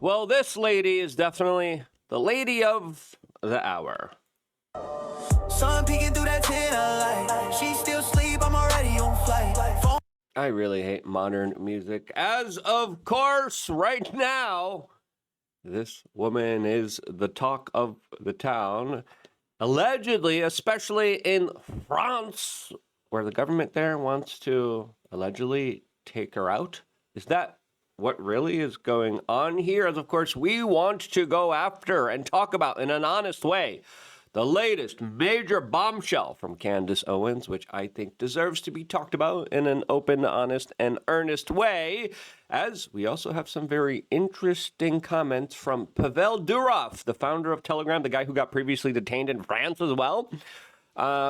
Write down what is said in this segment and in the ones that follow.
Well, this lady is definitely the lady of the hour. Sun peeking through that tent light. She still sleep, I'm already on flight. I really hate modern music. As of course, right now, this woman is the talk of the town. Allegedly, especially in France, where the government there wants to allegedly take her out. Is that what really is going on here? As of course, we want to go after and talk about in an honest way the latest major bombshell from Candace Owens, which I think deserves to be talked about in an open, honest, and earnest way, as we also have some very interesting comments from Pavel Durov, the founder of Telegram, the guy who got previously detained in France as well,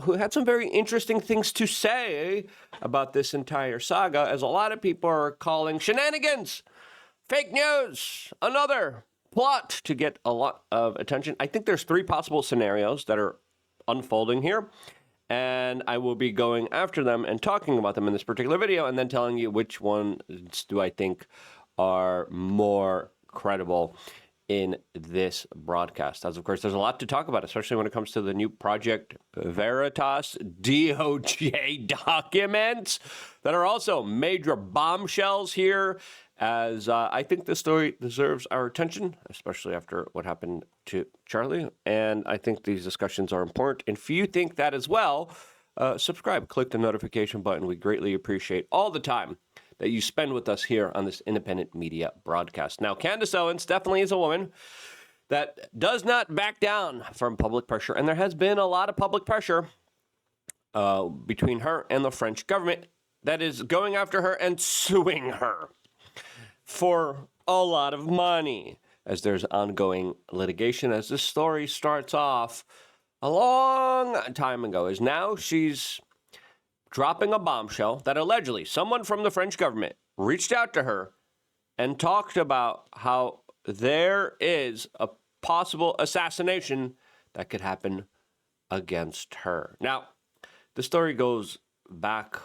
who had some very interesting things to say about this entire saga, as a lot of people are calling shenanigans, fake news, another plot to get a lot of attention. I think there's three possible scenarios that are unfolding here, and I will be going after them and talking about them in this particular video, and then telling you which ones do I think are more credible in this broadcast. As of course, there's a lot to talk about, especially when it comes to the new Project Veritas DOJ documents that are also major bombshells here, as I think this story deserves our attention, especially after what happened to Charlie. And I think these discussions are important. And if you think that as well, subscribe, click the notification button. We greatly appreciate all the time that you spend with us here on this independent media broadcast. Now, Candace Owens definitely is a woman that does not back down from public pressure. And there has been a lot of public pressure between her and the French government that is going after her and suing her for a lot of money, as there's ongoing litigation. As this story starts off a long time ago, as now she's dropping a bombshell that allegedly someone from the French government reached out to her and talked about how there is a possible assassination that could happen against her. Now, the story goes back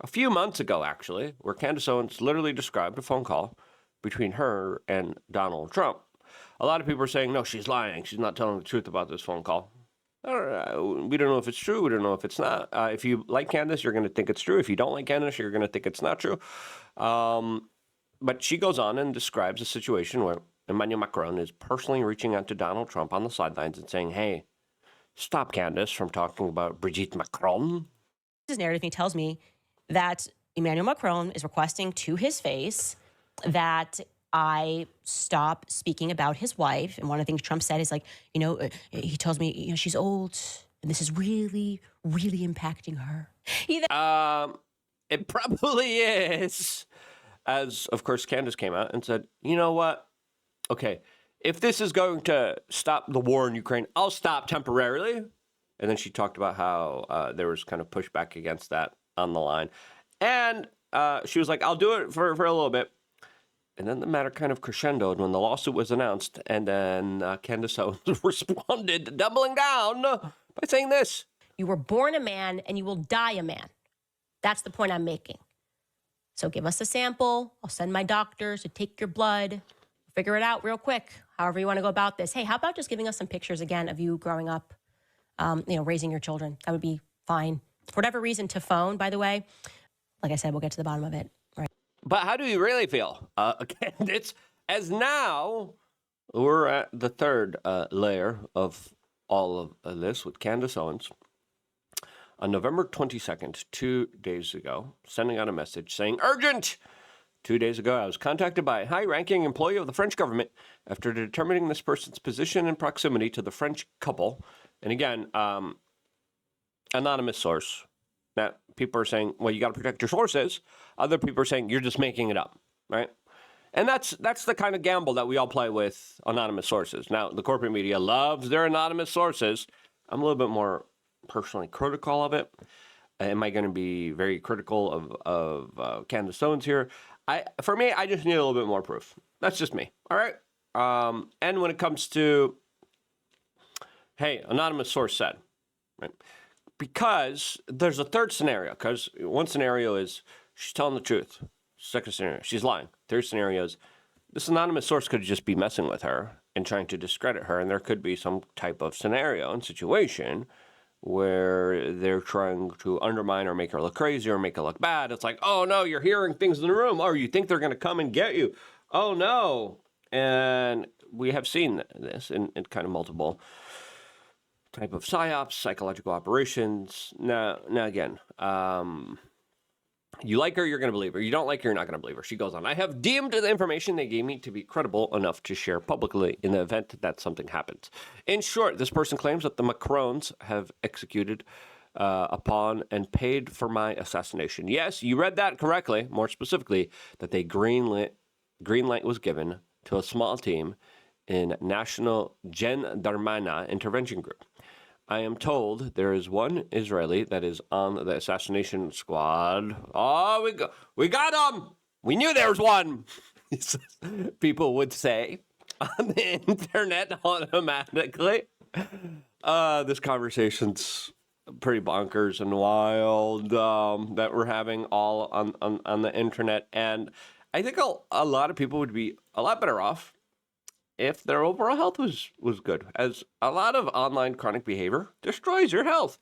a few months ago, actually, where Candace Owens literally described a phone call between her and Donald Trump. A lot of people are saying, no, she's lying. She's not telling the truth about this phone call. We don't know if it's true. We don't know if it's not. If you like Candace, you're going to think it's true. If you don't like Candace, you're going to think it's not true. But she goes on and describes a situation where Emmanuel Macron is personally reaching out to Donald Trump on the sidelines and saying, hey, stop Candace from talking about Brigitte Macron. His narrative, he tells me that Emmanuel Macron is requesting to his face that I stop speaking about his wife. And one of the things Trump said is like, he tells me, she's old and this is really, really impacting her. It probably is. As, of course, Candace came out and said, you know what? Okay, if this is going to stop the war in Ukraine, I'll stop temporarily. And then she talked about how there was kind of pushback against that on the line. And she was like, I'll do it for a little bit. And then the matter kind of crescendoed when the lawsuit was announced. And then Candace Owens responded, doubling down by saying this. You were born a man and you will die a man. That's the point I'm making. So give us a sample. I'll send my doctors to take your blood. Figure it out real quick, however you want to go about this. Hey, how about just giving us some pictures again of you growing up, raising your children? That would be fine. For whatever reason, to phone, by the way, like I said, we'll get to the bottom of it. Right. But how do you really feel? Again, it's as now we're at the third layer of all of this with Candace Owens. On November 22nd, 2 days ago, sending out a message saying, urgent! 2 days ago, I was contacted by a high-ranking employee of the French government after determining this person's position and proximity to the French couple. And again, anonymous source. Now, people are saying, well, you got to protect your sources. Other people are saying, you're just making it up, right? And that's the kind of gamble that we all play with anonymous sources. Now, the corporate media loves their anonymous sources. I'm a little bit more personally critical of it. Am I going to be very critical of Candace Owens here? For me, I just need a little bit more proof. That's just me. All right. And when it comes to, hey, anonymous source said, right? Because there's a third scenario. Because one scenario is she's telling the truth. Second scenario, she's lying. Third scenario is this anonymous source could just be messing with her and trying to discredit her, and there could be some type of scenario and situation where they're trying to undermine or make her look crazy or make her look bad. It's like, oh no, you're hearing things in the room. Oh, you think they're going to come and get you. Oh no. And we have seen this in kind of multiple type of PSYOPs, psychological operations. Now again, you like her, you're going to believe her. You don't like her, you're not going to believe her. She goes on, I have deemed the information they gave me to be credible enough to share publicly in the event that something happens. In short, this person claims that the Macrons have executed upon and paid for my assassination. Yes, you read that correctly. More specifically, that they green light was given to a small team in National Gendarmerie Intervention Group. I am told there is one Israeli that is on the assassination squad. Oh, we got him. We knew there was one. People would say on the internet automatically. This conversation's pretty bonkers and wild that we're having all on the internet. And I think a lot of people would be a lot better off if their overall health was good, as a lot of online chronic behavior destroys your health.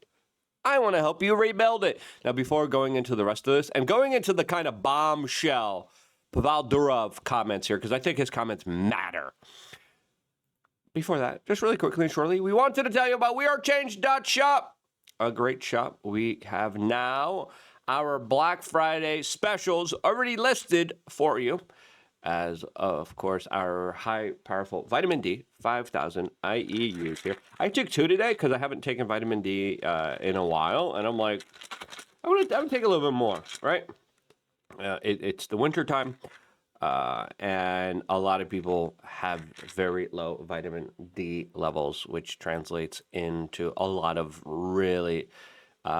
I want to help you rebuild it. Now, before going into the rest of this, and going into the kind of bombshell Pavel Durov comments here, because I think his comments matter. Before that, just really quickly and shortly, we wanted to tell you about wearechange.shop, a great shop. We have now our Black Friday specials already listed for you, as, of course, our high powerful vitamin D, 5,000 IEUs here. I took 2 today because I haven't taken vitamin D in a while, and I'm like, I would take a little bit more, right? It's the winter time, and a lot of people have very low vitamin D levels, which translates into a lot of really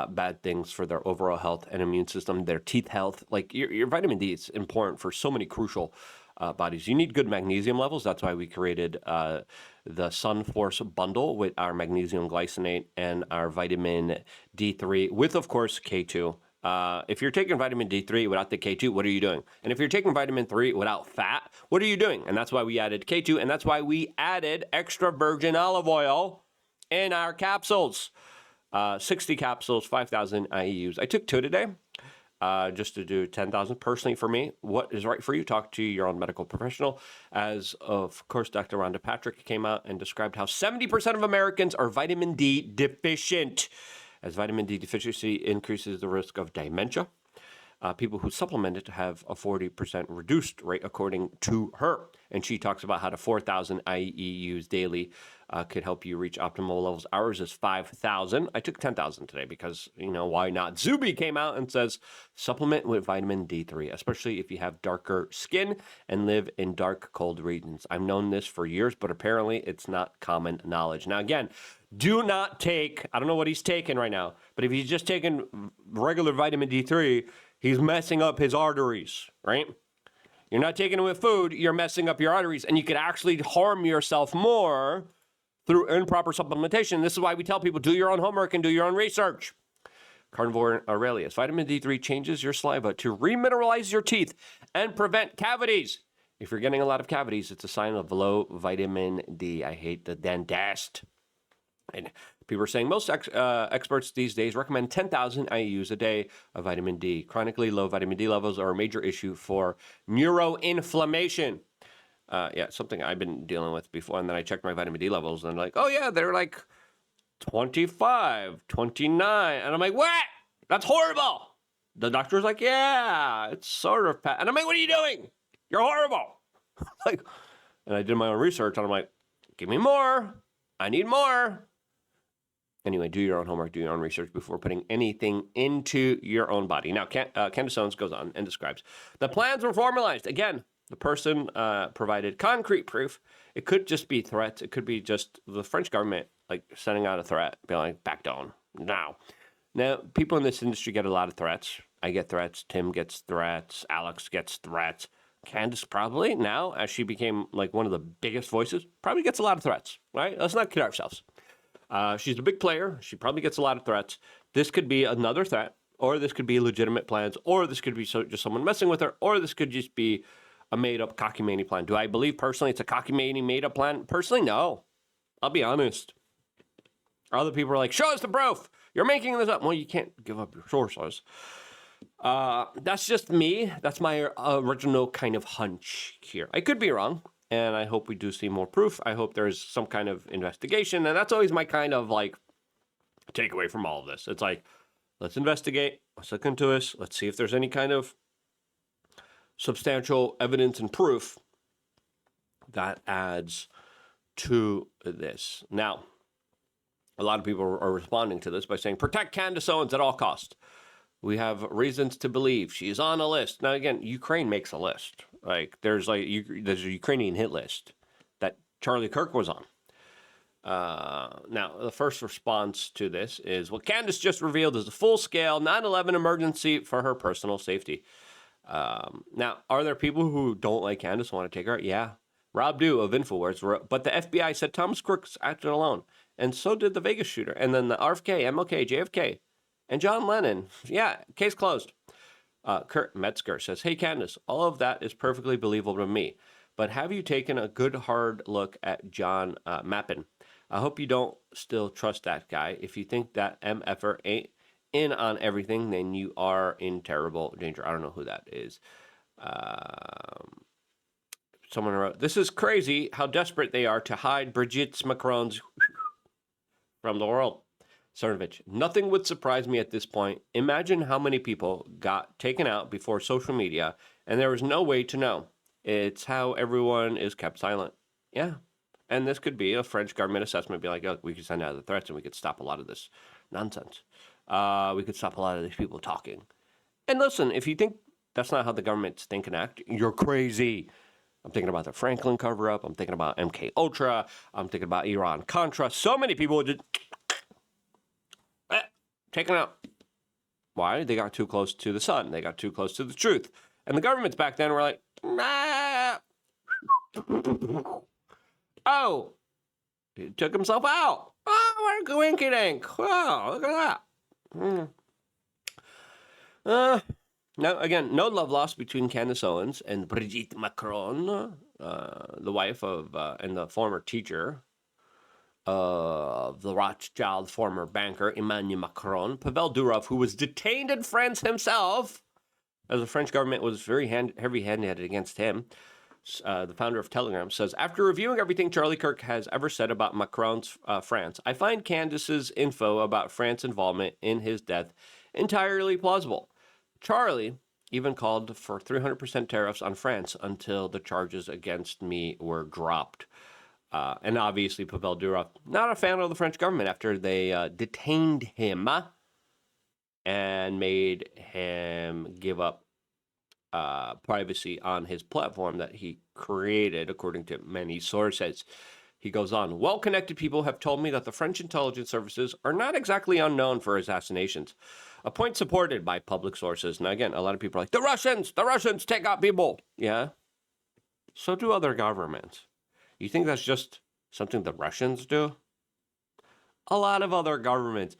bad things for their overall health and immune system, their teeth health. Like your vitamin D is important for so many crucial bodies. You need good magnesium levels. That's why we created the Sun Force bundle with our magnesium glycinate and our vitamin D3 with, of course, K2. If you're taking vitamin D3 without the K2, what are you doing? And if you're taking vitamin 3 without fat, what are you doing? And that's why we added K2, and that's why we added extra virgin olive oil in our capsules. 60 capsules, 5,000 IEUs. I took 2 today, just to do 10,000 personally for me. What is right for you? Talk to your own medical professional. As of course, Dr. Rhonda Patrick came out and described how 70% of Americans are vitamin D deficient, as vitamin D deficiency increases the risk of dementia. People who supplement it have a 40% reduced rate, according to her. And she talks about how the 4,000 IEUs daily could help you reach optimal levels. Ours is 5,000. I took 10,000 today because, why not? Zuby came out and says, supplement with vitamin D3, especially if you have darker skin and live in dark, cold regions. I've known this for years, but apparently it's not common knowledge. Now, again, do not take, I don't know what he's taking right now, but if he's just taking regular vitamin D3, he's messing up his arteries, right? You're not taking it with food, you're messing up your arteries, and you could actually harm yourself more through improper supplementation. This is why we tell people, do your own homework and do your own research. Carnivore Aurelius. Vitamin D3 changes your saliva to remineralize your teeth and prevent cavities. If you're getting a lot of cavities, it's a sign of low vitamin D. I hate the dentist. And people are saying most experts these days recommend 10,000 IUs a day of vitamin D. Chronically low vitamin D levels are a major issue for neuroinflammation. Something I've been dealing with before. And then I checked my vitamin D levels and I'm like, oh yeah, they're like 25, 29. And I'm like, what? That's horrible. The doctor's like, yeah, it's sort of. And I'm like, what are you doing? You're horrible. And I did my own research and I'm like, give me more. I need more. Anyway, do your own homework, do your own research before putting anything into your own body. Now, Candace Owens goes on and describes, the plans were formalized. Again, the person provided concrete proof. It could just be threats. It could be just the French government sending out a threat, being like, back down now. Now, people in this industry get a lot of threats. I get threats. Tim gets threats. Alex gets threats. Candace probably now, as she became one of the biggest voices, probably gets a lot of threats, right? Let's not kid ourselves. She's a big player. She probably gets a lot of threats. This could be another threat, or this could be legitimate plans, or this could be just someone messing with her, or this could just be a made-up cockamamie plan. Do I believe personally it's a cockamamie made-up plan? Personally, no. I'll be honest. Other people are like, show us the proof. You're making this up. Well, you can't give up your sources. That's just me. That's my original kind of hunch here. I could be wrong, and I hope we do see more proof. I hope there's some kind of investigation, and that's always my kind of like takeaway from all of this. It's like, let's investigate. Let's look into this. Let's see if there's any kind of substantial evidence and proof that adds to this. Now, a lot of people are responding to this by saying, protect Candace Owens at all costs. We have reasons to believe she's on a list. Now, again, Ukraine makes a list. Like, there's a Ukrainian hit list that Charlie Kirk was on. Now, the first response to this is, what Candace just revealed is a full-scale 9/11 emergency for her personal safety. Now, are there people who don't like Candace want to take her out? Yeah. Rob Dew of InfoWars wrote, but the FBI said Thomas Crooks acted alone, and so did the Vegas shooter, and then the RFK, MLK, JFK, and John Lennon. Yeah, case closed. Kurt Metzger says, hey, Candace, all of that is perfectly believable to me, but have you taken a good hard look at John Mappin? I hope you don't still trust that guy. If you think that MFer ain't in on everything, then you are in terrible danger. I don't know who that is. Someone wrote, this is crazy how desperate they are to hide Brigitte Macron's from the world. Cernovich, nothing would surprise me at this point. Imagine how many people got taken out before social media, and there was no way to know. It's how everyone is kept silent. Yeah. And this could be a French government assessment, be like, oh, we could send out the threats and we could stop a lot of this nonsense. We could stop a lot of these people talking. And listen, if you think that's not how the government's think and act, you're crazy. I'm thinking about the Franklin cover-up. I'm thinking about MK Ultra. I'm thinking about Iran-Contra. So many people just taken out. Why? They got too close to the sun. They got too close to the truth. And the governments back then were like, nah. Oh, he took himself out. Oh, what a winky dink. Oh, look at that. Now, again, no love lost between Candace Owens and Brigitte Macron, the wife of and the former teacher of the Rothschild former banker Emmanuel Macron. Pavel Durov, who was detained in France himself, as the French government was very heavy-handed against him. The founder of Telegram says, after reviewing everything Charlie Kirk has ever said about Macron's France, I find Candace's info about France's involvement in his death entirely plausible. Charlie even called for 300% tariffs on France until the charges against me were dropped. And obviously, Pavel Durov, not a fan of the French government after they detained him and made him give up privacy on his platform that he created, according to many sources. He goes on, well-connected people have told me that the French intelligence services are not exactly unknown for assassinations, a point supported by public sources. Now, again, a lot of people are like, the Russians take out people. Yeah, so do other governments. You think that's just something the Russians do? A lot of other governments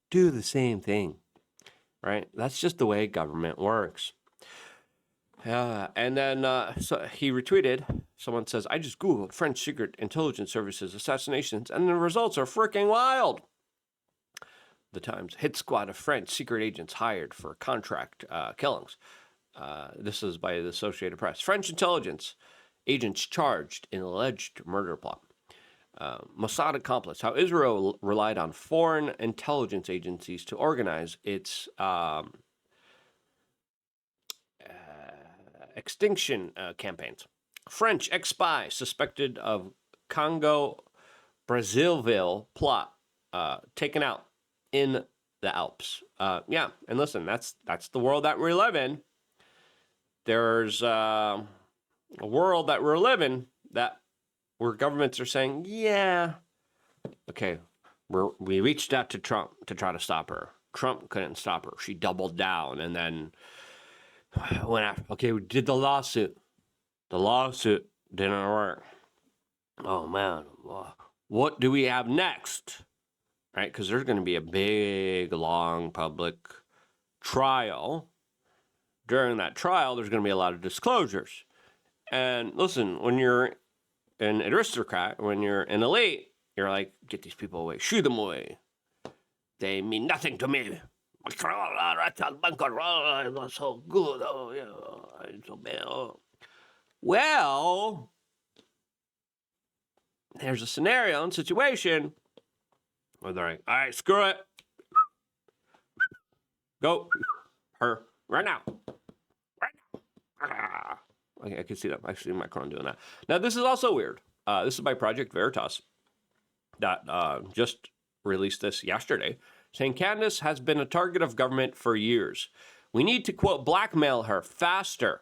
do the same thing, right? That's just the way government works. And then so he retweeted, someone says, I just Googled French Secret Intelligence Services assassinations, and the results are freaking wild. The Times, hit squad of French secret agents hired for contract killings. This is by the Associated Press. French intelligence agents charged in alleged murder plot. Mossad accomplice, how Israel relied on foreign intelligence agencies to organize its extinction campaigns. French ex-spy suspected of Congo-Brazzaville plot taken out in the Alps. Yeah, and listen, that's the world that we live in. There's a world that we're living where governments are saying, yeah, okay, we reached out to Trump to try to stop her. Trump couldn't stop her. She doubled down, and then went after, okay, we did the lawsuit. The lawsuit didn't work. Oh, man. What do we have next? Right? Because there's going to be a big, long public trial. During that trial, there's going to be a lot of disclosures. And listen, when you're an aristocrat, when you're an elite, you're like, get these people away, shoo them away. They mean nothing to me. It's so good. Oh, yeah. It's so bad. Oh. Well, there's a scenario and situation where they're like, all right, screw it. Go. Her. Right now. Right now. Ah. I can see that. I see Macron doing that. Now, this is also weird. This is by Project Veritas that just released this yesterday, saying Candace has been a target of government for years. We need to, quote, blackmail her faster.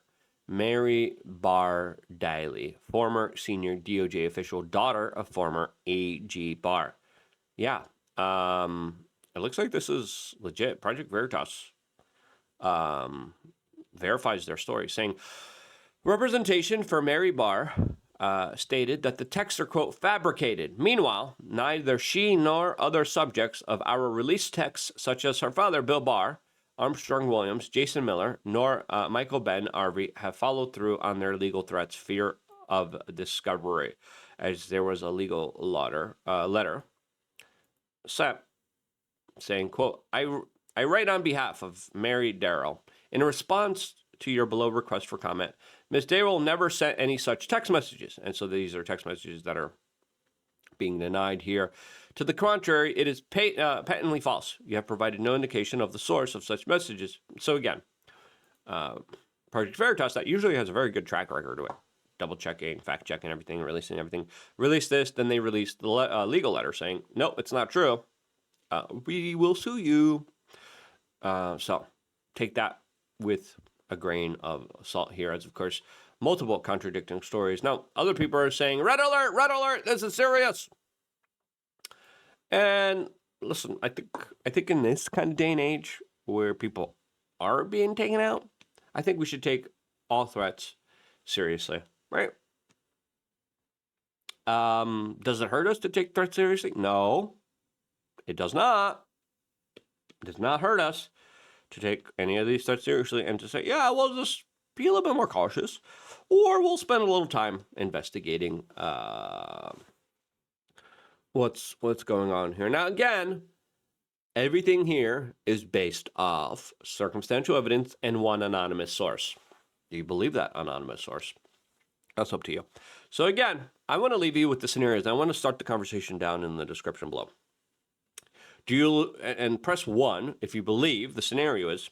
Mary Barr Daly, former senior DOJ official, daughter of former AG Barr. Yeah, it looks like this is legit. Project Veritas verifies their story, saying representation for Mary Barr stated that the texts are, quote, fabricated. Meanwhile, neither she nor other subjects of our released texts, such as her father, Bill Barr, Armstrong Williams, Jason Miller, nor Michael Ben Arvey, have followed through on their legal threats, fear of discovery, as there was a legal letter sent saying, quote, I write on behalf of Mary Darrell. In response to your below request for comment, Ms. Darrell never sent any such text messages. And so these are text messages that are being denied here. To the contrary, it is patently false. You have provided no indication of the source of such messages. So again, Project Veritas, that usually has a very good track record to it. Double checking, fact checking everything, releasing everything. Release this, then they release the legal letter saying, no, it's not true. We will sue you. So take that with a grain of salt here, as of course, multiple contradicting stories. Now, other people are saying, red alert, this is serious. And listen, I think in this kind of day and age where people are being taken out, I think we should take all threats seriously, right? Does it hurt us to take threats seriously? No, it does not. It does not hurt us to take any of these threats seriously and to say, yeah, we'll just be a little bit more cautious, or we'll spend a little time investigating what's going on here. Now, again, everything here is based off circumstantial evidence and one anonymous source. Do you believe that anonymous source? That's up to you. So again, I want to leave you with the scenarios. I want to start the conversation down in the description below. And press 1 if you believe the scenario is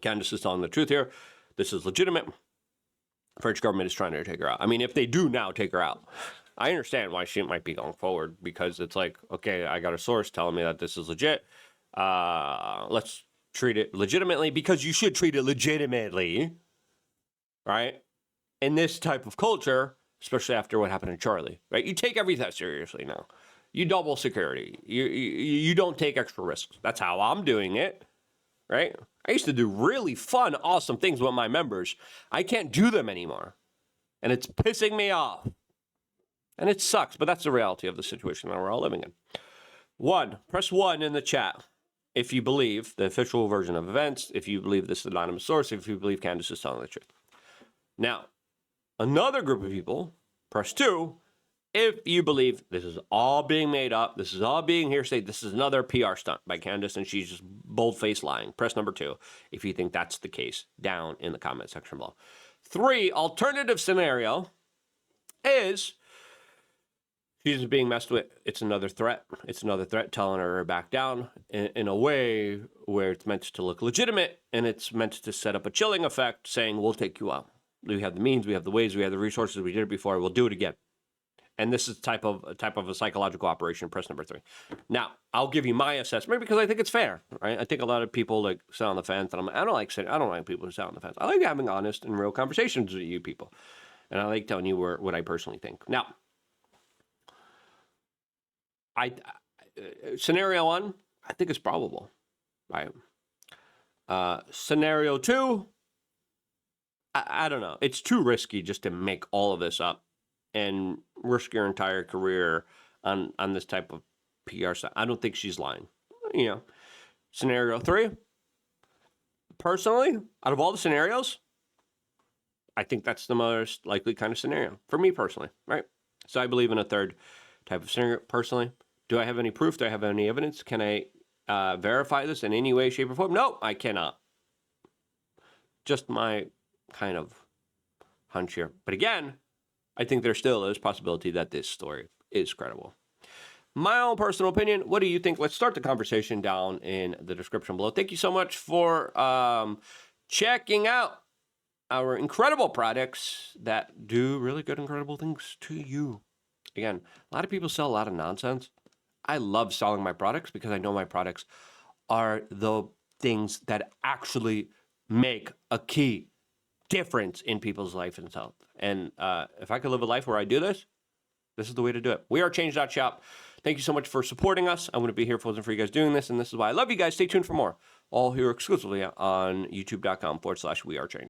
Candace is telling the truth here. This is legitimate. French government is trying to take her out. I mean, if they do now take her out, I understand why she might be going forward, because it's like, okay, I got a source telling me that this is legit. Let's treat it legitimately, because you should treat it legitimately, right? In this type of culture, especially after what happened to Charlie, right? You take everything seriously now. You double security. You don't take extra risks. That's how I'm doing it, right? I used to do really fun, awesome things with my members. I can't do them anymore, and it's pissing me off. And it sucks, but that's the reality of the situation that we're all living in. Press 1 in the chat if you believe the official version of events, if you believe this is an anonymous source, if you believe Candace is telling the truth. Now, another group of people, press 2 if you believe this is all being made up, this is all being hearsay, this is another PR stunt by Candace and she's just bold-faced lying. Press number 2 if you think that's the case, down in the comment section below. 3, alternative scenario is she's being messed with. It's another threat. It's another threat telling her to back down in a way where it's meant to look legitimate, and it's meant to set up a chilling effect saying, we'll take you out. We have the means, we have the ways, we have the resources, we did it before, we'll do it again. And this is type of a psychological operation. Press number 3. Now, I'll give you my assessment because I think it's fair, right? I think a lot of people like sit on the fence, and I don't like people who sit on the fence. I like having honest and real conversations with you people, and I like telling you what I personally think. Now, scenario 1, I think it's probable, right? Scenario 2, I don't know. It's too risky just to make all of this up and risk your entire career on this type of PR stuff. I don't think she's lying. You know, scenario 3, personally, out of all the scenarios, I think that's the most likely kind of scenario for me personally, right? So I believe in a third type of scenario personally. Do I have any proof? Do I have any evidence? Can I verify this in any way, shape, or form? No, I cannot. Just my kind of hunch here. But again, I think there still is possibility that this story is credible. My own personal opinion, what do you think? Let's start the conversation down in the description below. Thank you so much for checking out our incredible products that do really good, incredible things to you. Again, a lot of people sell a lot of nonsense. I love selling my products because I know my products are the things that actually make a key difference in people's life and health. And if I could live a life where I do this, this is the way to do it. WeAreChange.shop. Thank you so much for supporting us. I'm going to be here for you guys doing this, and this is why I love you guys. Stay tuned for more. All here exclusively on youtube.com/WeAreChange.